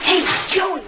Hey, Joey.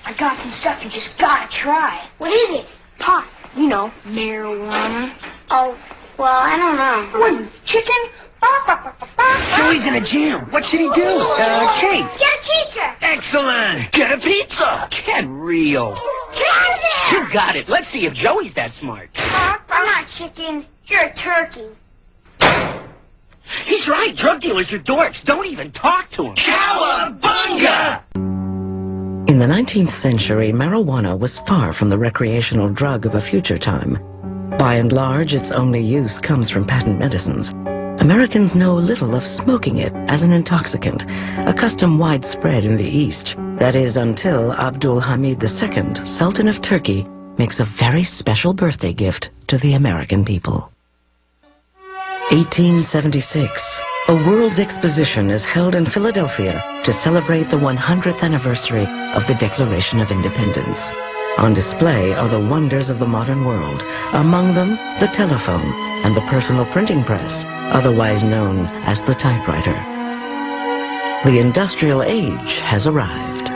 I got some stuff you just gotta try. What is it? Pot. You know, marijuana. Oh, well, I don't know. What, chicken? Joey's in a jam. What should he do? Kate. Get a pizza. Excellent. Get a pizza. Get real. Get out of there. You got it. Let's see if Joey's that smart. I'm not chicken. You're a turkey. He's right. Drug dealers are dorks. Don't even talk to him. Cowabunga! In the 19th century, marijuana was far from the recreational drug of a future time. By and large, its only use comes from patent medicines. Americans know little of smoking it as an intoxicant, a custom widespread in the East. That is until Abdul Hamid II, Sultan of Turkey, makes a very special birthday gift to the American people. 1876. A World's Exposition is held in Philadelphia to celebrate the 100th anniversary of the Declaration of Independence. On display are the wonders of the modern world, among them the telephone and the personal printing press, otherwise known as the typewriter. The industrial age has arrived.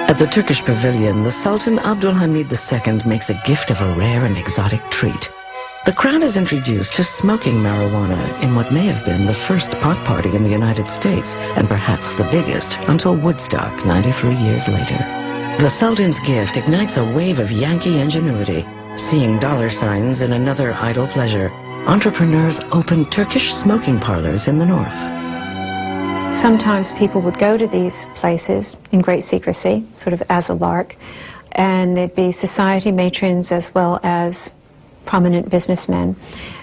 At the Turkish pavilion, the Sultan Abdul Hamid II makes a gift of a rare and exotic treat. The crowd is introduced to smoking marijuana in what may have been the first pot party in the United States, and perhaps the biggest, until Woodstock 93 years later. The Sultan's gift ignites a wave of Yankee ingenuity. Seeing dollar signs in another idle pleasure, entrepreneurs opened Turkish smoking parlors in the north. Sometimes people would go to these places in great secrecy, sort of as a lark, and there'd be society matrons as well as prominent businessmen,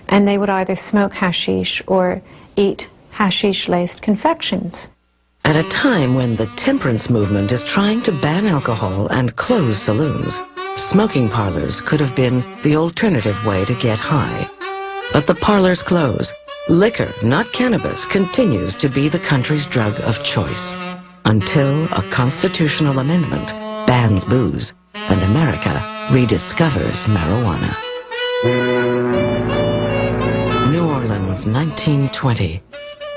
and they would either smoke hashish or eat hashish-laced confections. At a time when the temperance movement is trying to ban alcohol and close saloons, smoking parlors could have been the alternative way to get high. But the parlors close. Liquor, not cannabis, continues to be the country's drug of choice, until a constitutional amendment bans booze and America rediscovers marijuana. New Orleans, 1920.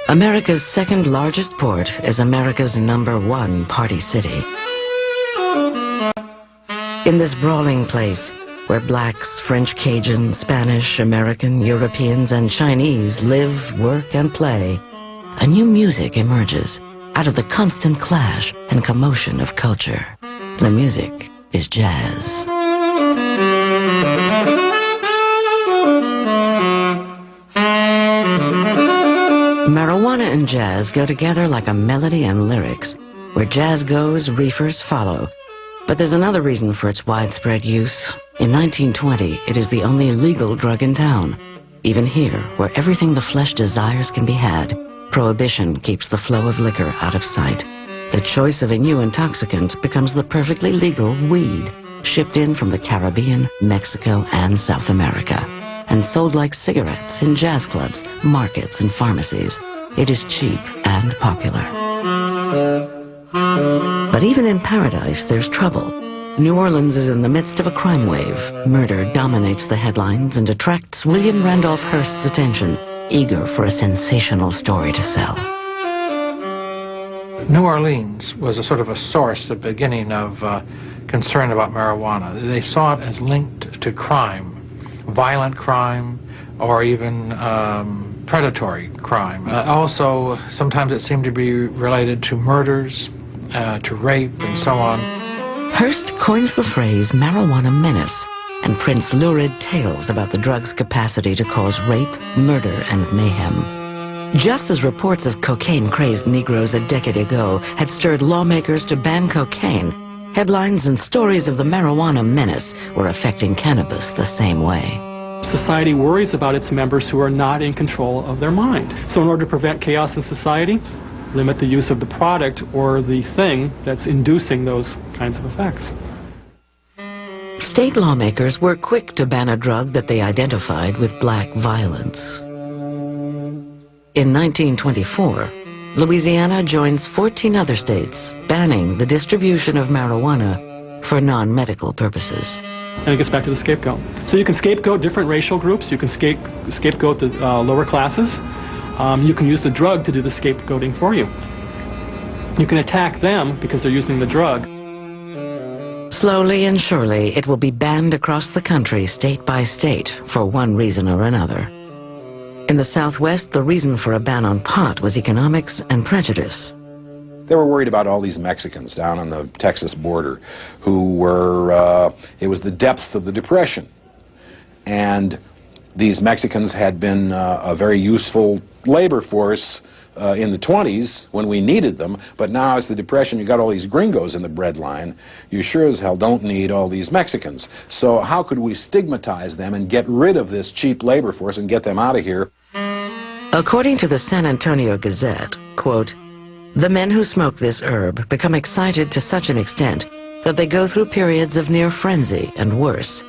America's second largest port is America's #1 party city. In this brawling place, where blacks, French Cajun, Spanish, American, Europeans, and Chinese live, work, and play, a new music emerges out of the constant clash and commotion of culture. The music is jazz. Marijuana and jazz go together like a melody and lyrics. Where jazz goes, reefers follow. But there's another reason for its widespread use. In 1920, it is the only legal drug in town. Even here, where everything the flesh desires can be had, prohibition keeps the flow of liquor out of sight. The choice of a new intoxicant becomes the perfectly legal weed, shipped in from the Caribbean, Mexico, and South America, and sold like cigarettes in jazz clubs, markets, and pharmacies. It is cheap and popular. But even in paradise, there's trouble. New Orleans is in the midst of a crime wave. Murder dominates the headlines and attracts William Randolph Hearst's attention, eager for a sensational story to sell. New Orleans was a sort of a source, the beginning of concern about marijuana. They saw it as linked to crime, violent crime, or even predatory crime. Also, sometimes it seemed to be related to murders, to rape, and so on. Hearst coins the phrase marijuana menace and prints lurid tales about the drug's capacity to cause rape, murder, and mayhem. Just as reports of cocaine-crazed Negroes a decade ago had stirred lawmakers to ban cocaine, headlines and stories of the marijuana menace were affecting cannabis the same way. Society worries about its members who are not in control of their mind. So in order to prevent chaos in society, limit the use of the product or the thing that's inducing those kinds of effects. State lawmakers were quick to ban a drug that they identified with black violence. In 1924, Louisiana joins 14 other states banning the distribution of marijuana for non-medical purposes. And it gets back to the scapegoat. So you can scapegoat different racial groups, you can scapegoat the lower classes, you can use the drug to do the scapegoating for you. You can attack them because they're using the drug. Slowly and surely, it will be banned across the country, state by state, for one reason or another. In the Southwest, the reason for a ban on pot was economics and prejudice. They were worried about all these Mexicans down on the Texas border who were, it was the depths of the Depression. And these Mexicans had been a very useful labor force in the 20s when we needed them, but now as the Depression, you got all these gringos in the bread line. You sure as hell don't need all these Mexicans. So how could we stigmatize them and get rid of this cheap labor force and get them out of here? According to the San Antonio Gazette, quote, "The men who smoke this herb become excited to such an extent that they go through periods of near frenzy and worse.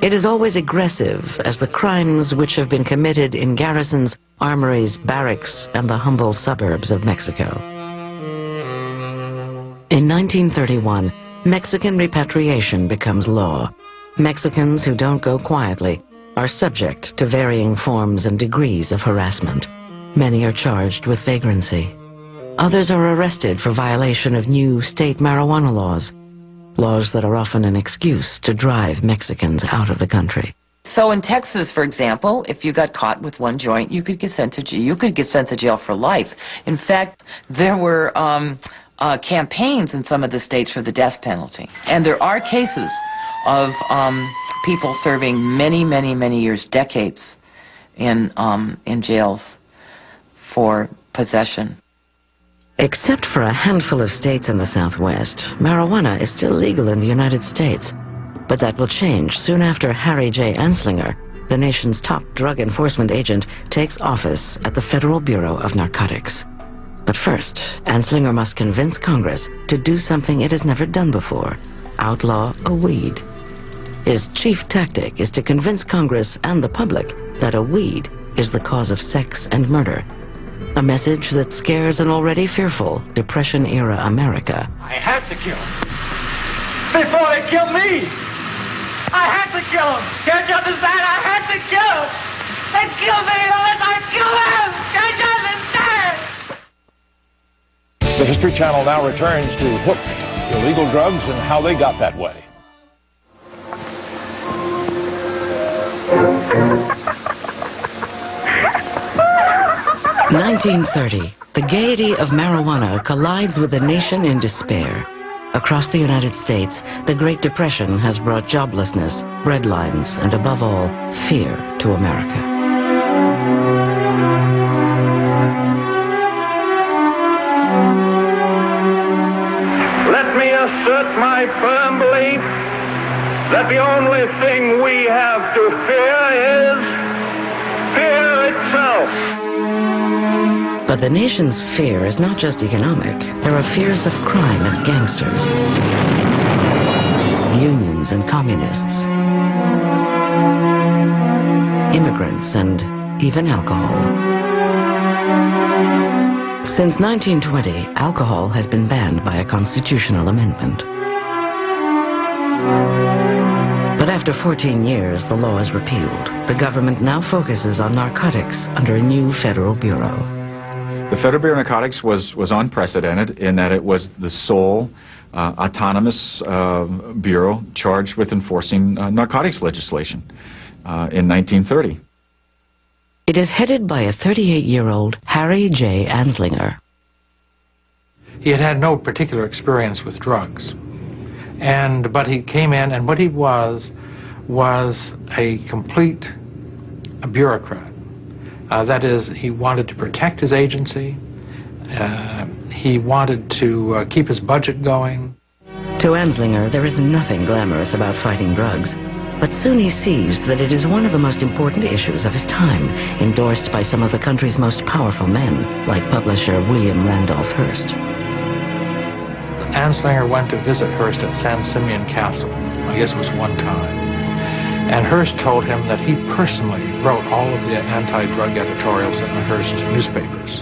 It is always aggressive as the crimes which have been committed in garrisons, armories, barracks, and the humble suburbs of Mexico." In 1931, Mexican repatriation becomes law. Mexicans who don't go quietly are subject to varying forms and degrees of harassment. Many are charged with vagrancy. Others are arrested for violation of new state marijuana laws, laws that are often an excuse to drive Mexicans out of the country. So in Texas, for example, if you got caught with one joint, you could get sent to jail for life. In fact, there were campaigns in some of the states for the death penalty. And there are cases of people serving many, many, many years, decades, in jails for possession. Except for a handful of states in the Southwest, marijuana is still legal in the United States. But that will change soon after Harry J. Anslinger, the nation's top drug enforcement agent, takes office at the Federal Bureau of Narcotics. But first, Anslinger must convince Congress to do something it has never done before: outlaw a weed. His chief tactic is to convince Congress and the public that a weed is the cause of sex and murder. A message that scares an already fearful Depression-era America. I had to kill him before they killed me. I had to kill him. Can't you understand? I had to kill him. They killed me unless I kill them. Can't you understand? The History Channel now returns to Hook, illegal drugs and how they got that way. In 1930, the gaiety of marijuana collides with a nation in despair. Across the United States, the Great Depression has brought joblessness, breadlines, and above all, fear to America. Let me assert my firm belief that the only thing we have to fear is fear itself. But the nation's fear is not just economic. There are fears of crime and gangsters, unions and communists, immigrants, and even alcohol. Since 1920, alcohol has been banned by a constitutional amendment. But after 14 years, the law is repealed. The government now focuses on narcotics under a new federal bureau. The Federal Bureau of Narcotics was unprecedented in that it was the sole autonomous bureau charged with enforcing narcotics legislation in 1930. It is headed by a 38-year-old Harry J. Anslinger. He had had no particular experience with drugs, but he came in, and what he was a complete bureaucrat. That is, he wanted to protect his agency. He wanted to keep his budget going. To Anslinger, there is nothing glamorous about fighting drugs. But soon he sees that it is one of the most important issues of his time, endorsed by some of the country's most powerful men, like publisher William Randolph Hearst. Anslinger went to visit Hearst at San Simeon Castle. I guess it was one time. And Hearst told him that he personally wrote all of the anti-drug editorials in the Hearst newspapers.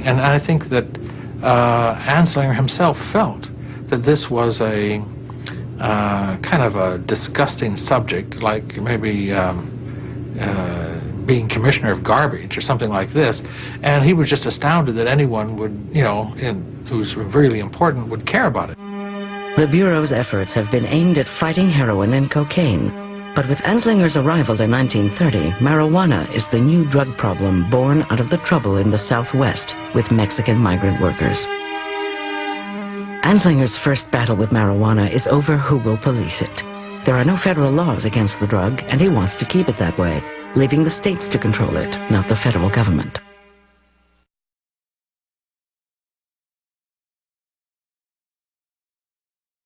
And I think that Anslinger himself felt that this was a kind of a disgusting subject, like maybe being commissioner of garbage or something like this, and he was just astounded that anyone would, who's really important, would care about it. The Bureau's efforts have been aimed at fighting heroin and cocaine, but with Anslinger's arrival in 1930, marijuana is the new drug problem born out of the trouble in the Southwest with Mexican migrant workers. Anslinger's first battle with marijuana is over who will police it. There are no federal laws against the drug, and he wants to keep it that way, leaving the states to control it, not the federal government.